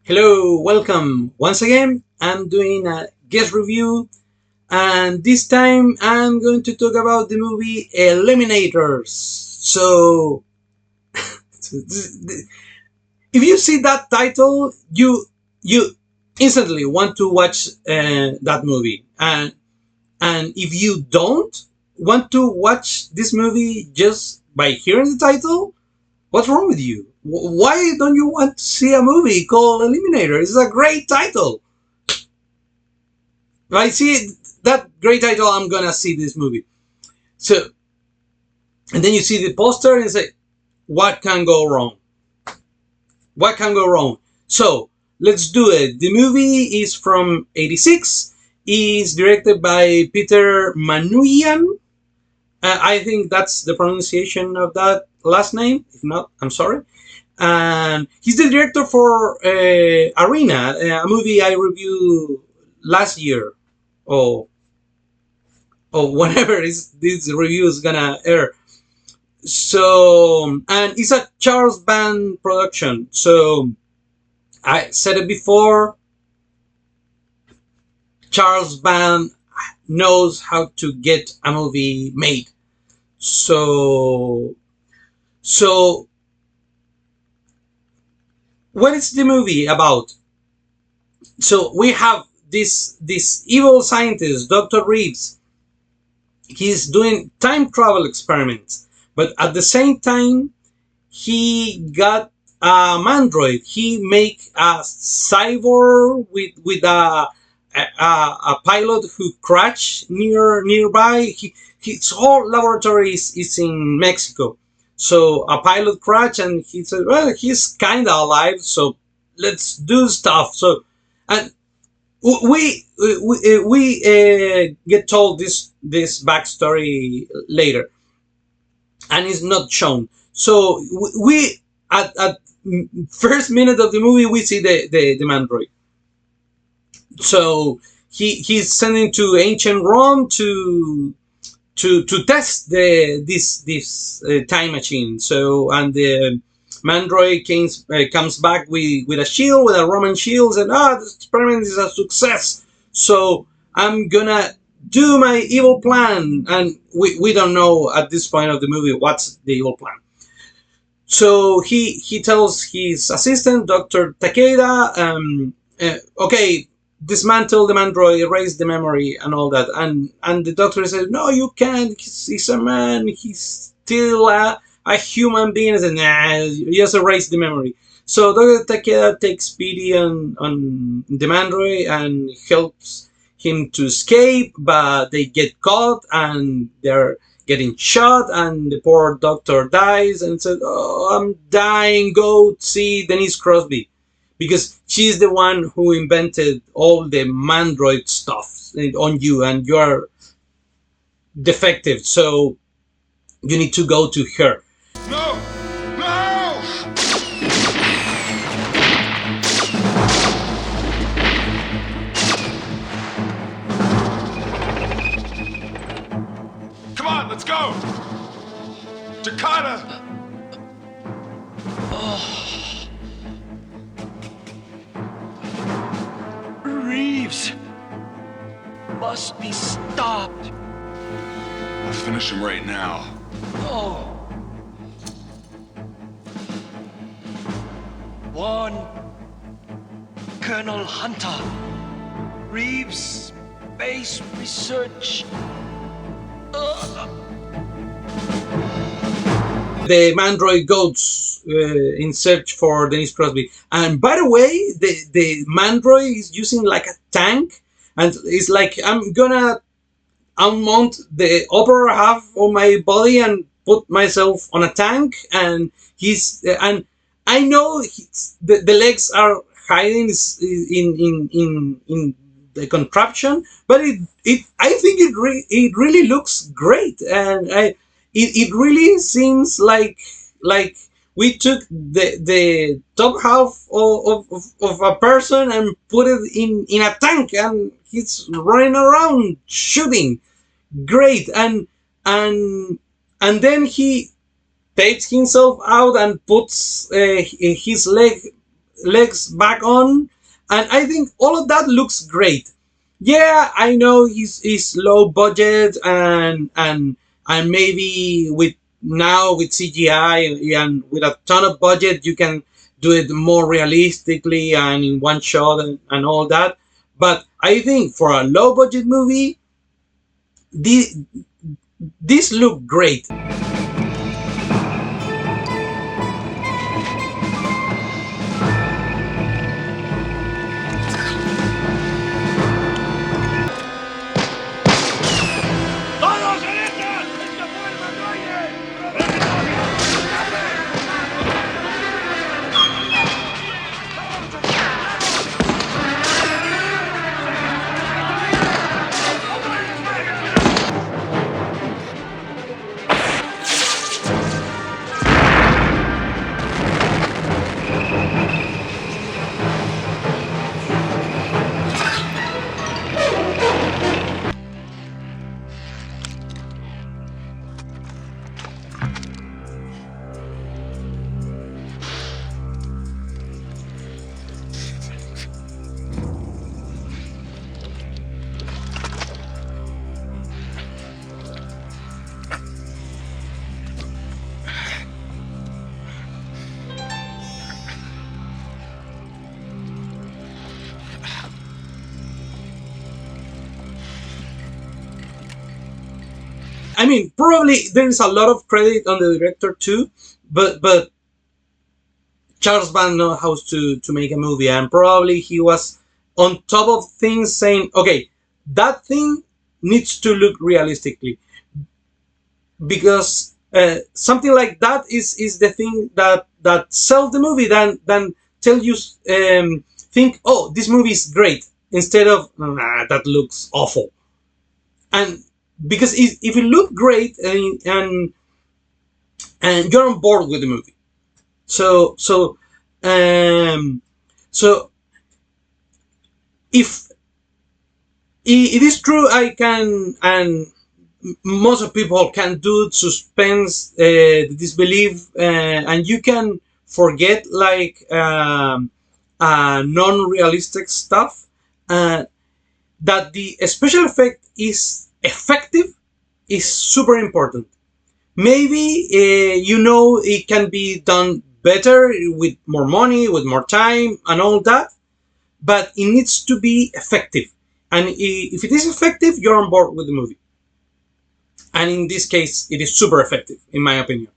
Hello, welcome. Once again, I'm doing a guest review, and this time I'm going to talk about the movie Eliminators. So, if you see that title, you instantly want to watch that movie, and if you don't want to watch this movie just by hearing the title, what's wrong with you? Why don't you want to see a movie called Eliminator? It's a great title. If I see that great title, I'm gonna see this movie. So, and then you see the poster and say, what can go wrong? What can go wrong? So, let's do it. The movie is from '86. Is directed by Peter Manuyan. I think that's the pronunciation of that last name. If not, I'm sorry. And he's the director for Arena, a movie I reviewed last year, or whenever this review is gonna air. So, and it's a Charles Band production. So, I said it before. Charles Band knows how to get a movie made. So what is the movie about? So we have this evil scientist, Dr. Reeves. He's doing time travel experiments, but at the same time, he got a mandroid. He make a cyborg with a pilot who crashed nearby. His whole laboratory is in Mexico. So a pilot crashed, and he said, "Well, he's kind of alive, so let's do stuff." So, and we get told this backstory later, and it's not shown. So we at first minute of the movie we see the mandroid. So he's sending to ancient Rome to test this time machine. So, and the mandroid comes back with a shield, with a Roman shield, and this experiment is a success. So I'm gonna do my evil plan, and we don't know at this point of the movie what's the evil plan. So he tells his assistant, Dr. Takeda, okay, dismantle the mandroid, erase the memory, and all that. And the doctor says, no, you can't. He's a man. He's still a human being. I said, nah, just erase the memory. So Dr. Takeda takes pity on the mandroid and helps him to escape, but they get caught and they're getting shot, and the poor doctor dies and said, oh, I'm dying, go see Denise Crosby, because she's the one who invented all the mandroid stuff on you, and you're defective, so you need to go to her. No! No! Come on, let's go! Jakarta! Reeves must be stopped. I'll finish him right now. Oh. One Colonel Hunter. Reeves Space Research. The mandroid goes in search for Denise Crosby. And by the way, the mandroid is using like a tank, and it's like, I'm gonna unmount the upper half of my body and put myself on a tank, and and I know the legs are hiding in the contraption, but it I think it really looks great, and it really seems like we took the top half of a person and put it in a tank, and he's running around shooting. Great. And then he takes himself out and puts his leg legs back on, and I think all of that looks great. Yeah, I know he's low budget, and maybe with CGI and with a ton of budget you can do it more realistically and in one shot and all that. But I think for a low budget movie, this this looked great. I mean, probably there is a lot of credit on the director too, but Charles Band knows how to make a movie, and probably he was on top of things, saying, "Okay, that thing needs to look realistically," because something like that is the thing that sells the movie, than tell you think, "Oh, this movie is great," instead of, "Nah, that looks awful." And because if it look great, and you're on board with the movie, so um, so if it is true, I can, and most of people can do suspense, disbelief, and you can forget like non-realistic stuff. That the special effect is effective is super important. Maybe it can be done better with more money, with more time, and all that, but it needs to be effective. And if it is effective, you're on board with the movie. And in this case, it is super effective, in my opinion.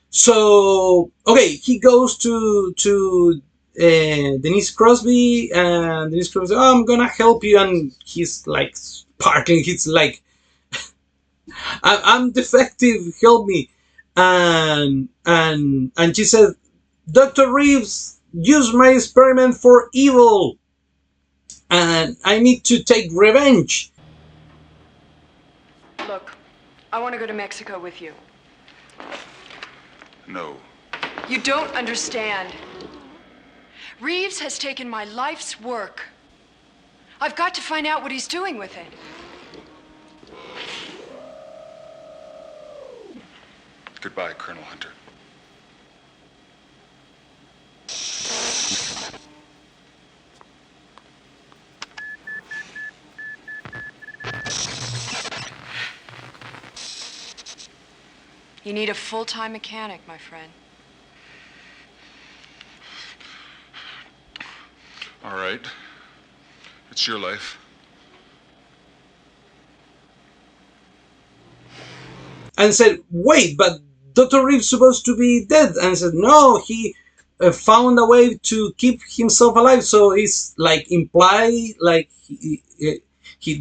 So, okay, he goes to Denise Crosby, and Denise Crosby says, "Oh, I'm gonna help you," and he's like sparkling. He's like, I'm defective, help me." And she said, "Dr. Reeves used my experiment for evil, and I need to take revenge." Look, I want to go to Mexico with you. No. You don't understand. Reeves has taken my life's work. I've got to find out what he's doing with it. Goodbye, Colonel Hunter. You need a full-time mechanic, my friend. All right. It's your life. And said, "Wait, but Dr. Reeves supposed to be dead." And said, "No, he found a way to keep himself alive." So it's like implied, like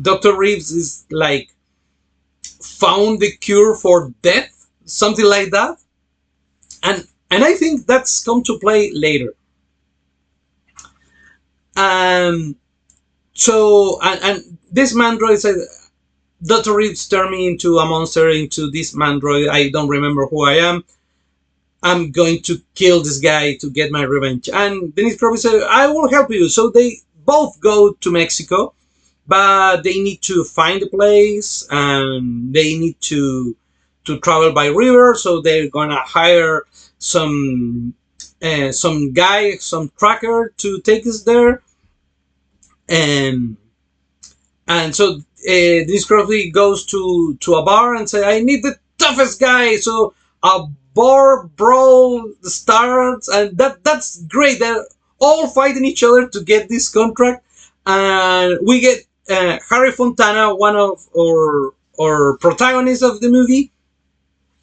Dr. Reeves is like found the cure for death, something like that. And I think that's come to play later. So this mandroid said, "Dr. Reeves turned me into a monster, into this mandroid. I don't remember who I am. I'm going to kill this guy to get my revenge." And Dennis Crosby said, "I will help you." So they both go to Mexico, but they need to find a place, and they need to travel by river. So they're gonna hire some some guy, some tracker to take us there, and so this Crosby goes to a bar and say, "I need the toughest guy." So a bar brawl starts, and that's great. They're all fighting each other to get this contract, and we get Harry Fontana, one of our protagonists of the movie.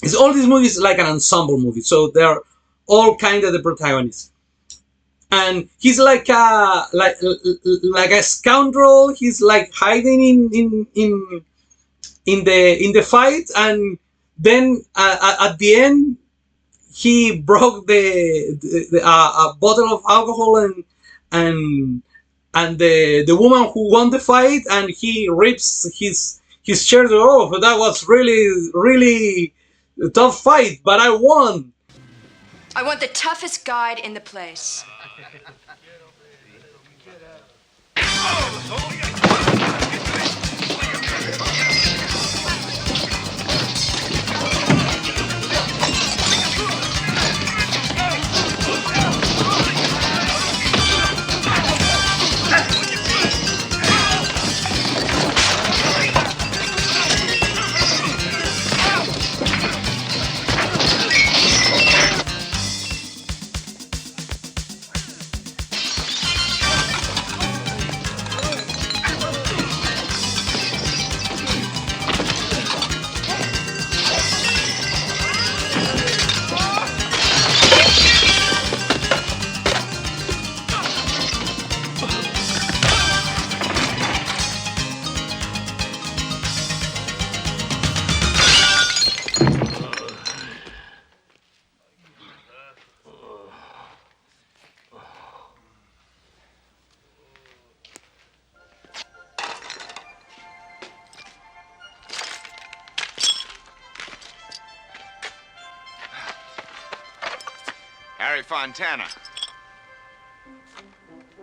It's all these movies like an ensemble movie, so they're all kind of the protagonists. And he's like a scoundrel. He's like hiding in the fight, and then at the end he broke a bottle of alcohol, and the woman who won the fight, and he rips his shirt. Oh, that was really a tough fight, but I won. I want the toughest guide in the place. Harry Fontana,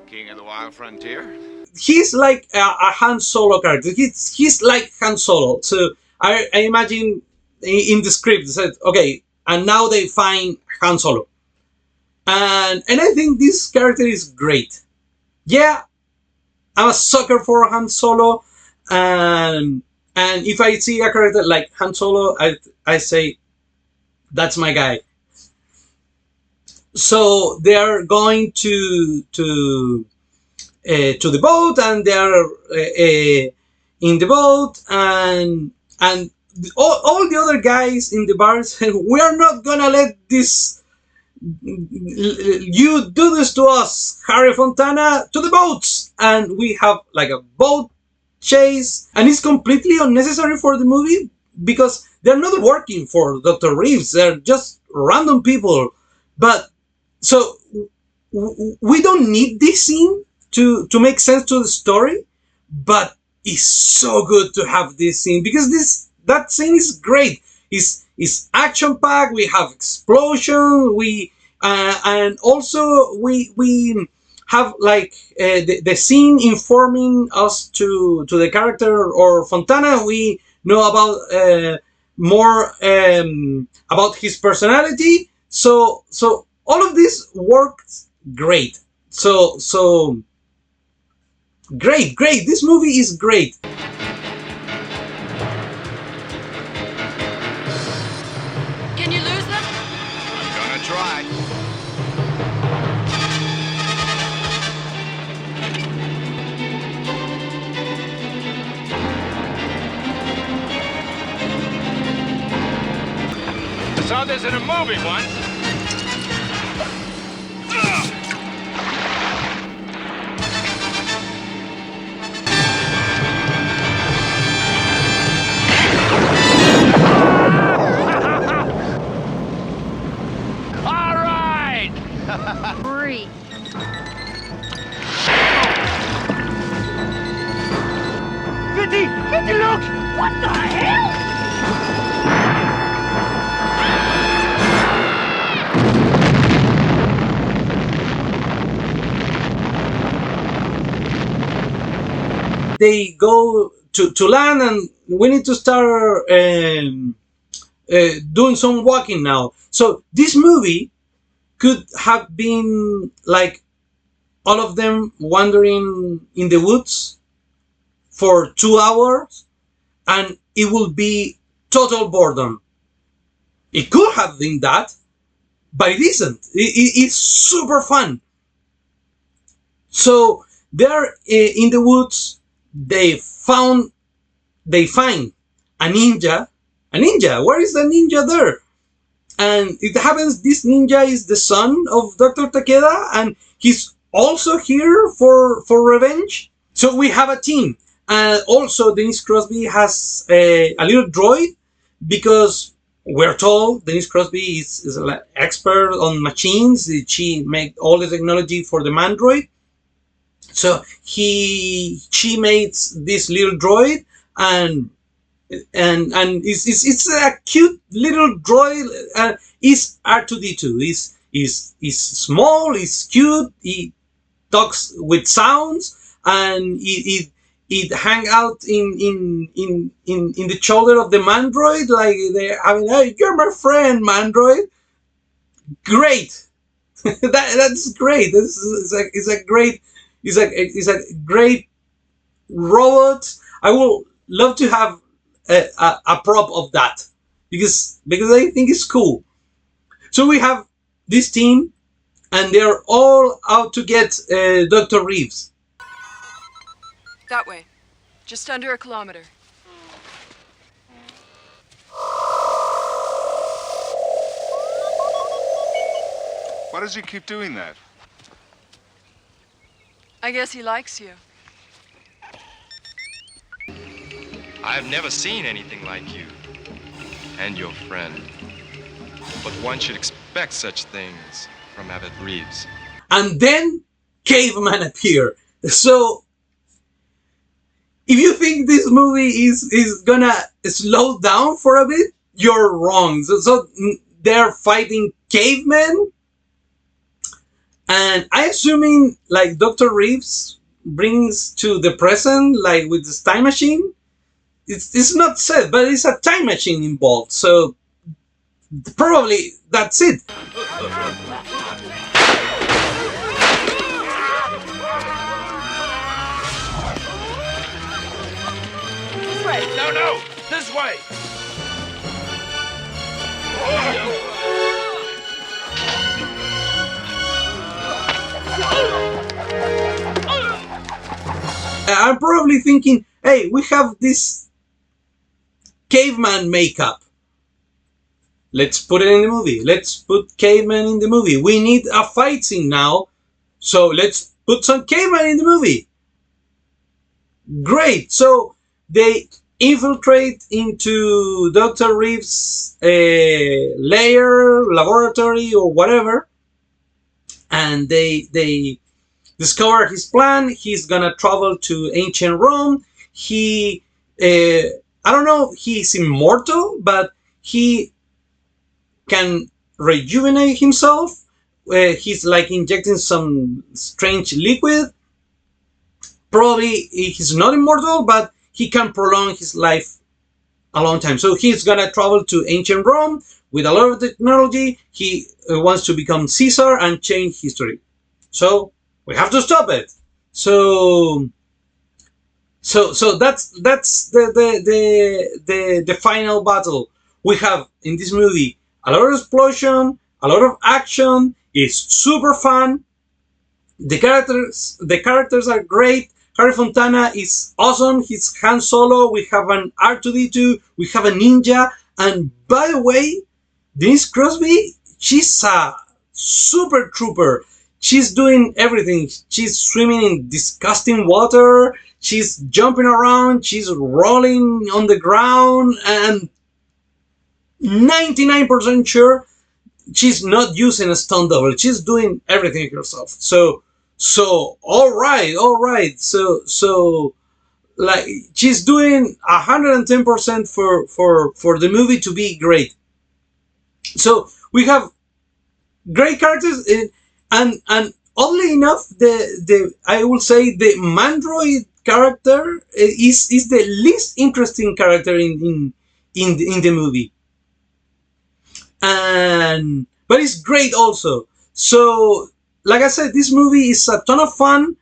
King of the Wild Frontier. He's like a Han Solo character. He's like Han Solo. So I imagine in the script it said, okay, and now they find Han Solo, and I think this character is great. Yeah, I'm a sucker for Han Solo, and if I see a character like Han Solo, I say that's my guy. So they are going to the boat, and they are in the boat, and all the other guys in the bar say, "We are not gonna let this you do this to us, Harry Fontana, to the boats!" And we have like a boat chase, and it's completely unnecessary for the movie because they're not working for Dr. Reeves. They're just random people, but so we don't need this scene to make sense to the story, but it's so good to have this scene because that scene is great. It's action packed. We have explosion. And also we have like the scene informing us to the character or Fontana. We know about more about his personality. So all of this works great. So great. This movie is great. Can you lose them? I'm gonna try. I saw this in a movie once. Free. Fitty, look! What the hell? They go to land, and we need to start doing some walking now. So this movie could have been like all of them wandering in the woods for 2 hours, and it will be total boredom. It could have been that, but it isn't. It's super fun. So they're in the woods. They find a ninja. A ninja. Where is the ninja there? And it happens this ninja is the son of Dr. Takeda, and he's also here for revenge. So we have a team. And also Denise Crosby has a little droid, because we're told Denise Crosby is an expert on machines. She made all the technology for the Mandroid. So she made this little droid, and it's a cute little droid. Is R2D2. Is small. Is cute. He talks with sounds, and it hang out in the shoulder of the Mandroid, like hey, you're my friend, Mandroid. Great. That's great. It's a great robot. I would love to have a prop of that, because I think it's cool. So we have this team, and they're all out to get Dr. Reeves. That way. Just under a kilometer. Why does he keep doing that? I guess he likes you. I've never seen anything like you and your friend. But one should expect such things from Abbott Reeves. And then Caveman appear. So if you think this movie is gonna slow down for a bit, you're wrong. So they're fighting cavemen, and I assuming like Dr. Reeves brings to the present, like with this time machine. It's not said, but it's a time machine involved. So probably that's it. No, this way. I'm probably thinking, hey, we have this caveman makeup. Let's put it in the movie. Let's put caveman in the movie. We need a fight scene now, so let's put some caveman in the movie. Great. So they infiltrate into Dr. Reeves' laboratory, or whatever, and they discover his plan. He's gonna travel to ancient Rome. He, I don't know, he's immortal, but he can rejuvenate himself. He's like injecting some strange liquid. Probably he's not immortal, but he can prolong his life a long time. So he's gonna travel to ancient Rome with a lot of technology. He wants to become Caesar and change history. So we have to stop it. So that's the final battle. We have in this movie a lot of explosion, a lot of action. It's super fun. The characters are great. Harry Fontana is awesome. He's Han Solo. We have an R2D2. We have a ninja. And by the way, Denise Crosby, she's a super trooper. She's doing everything. She's swimming in disgusting water. She's jumping around. She's rolling on the ground. And 99% sure she's not using a stunt double. She's doing everything herself. So all right. So like she's doing 110% for the movie to be great. So we have great characters, and oddly enough, the I will say the Mandroid character is the least interesting character in the movie, but it's great also. So, like I said, this movie is a ton of fun.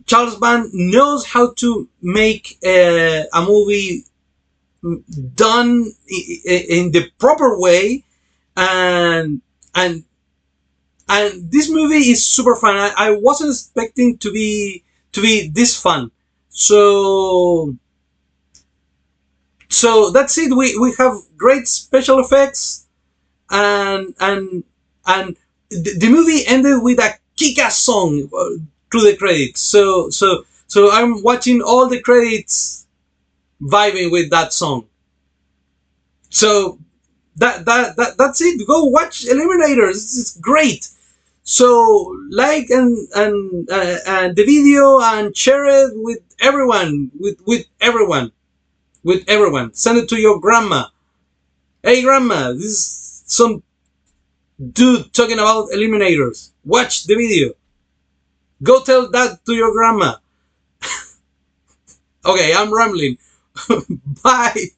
Charles Band knows how to make a movie done in the proper way, and and and this movie is super fun. I wasn't expecting to be this fun. So that's it. We have great special effects, and the movie ended with a kick-ass song through the credits. So I'm watching all the credits vibing with that song. So that's it. Go watch Eliminators. It's great. So like and the video and share it with everyone, with everyone. Send it to your grandma. Hey grandma, this is some dude talking about Eliminators. Watch the video. Go tell that to your grandma. Okay, I'm rambling. Bye.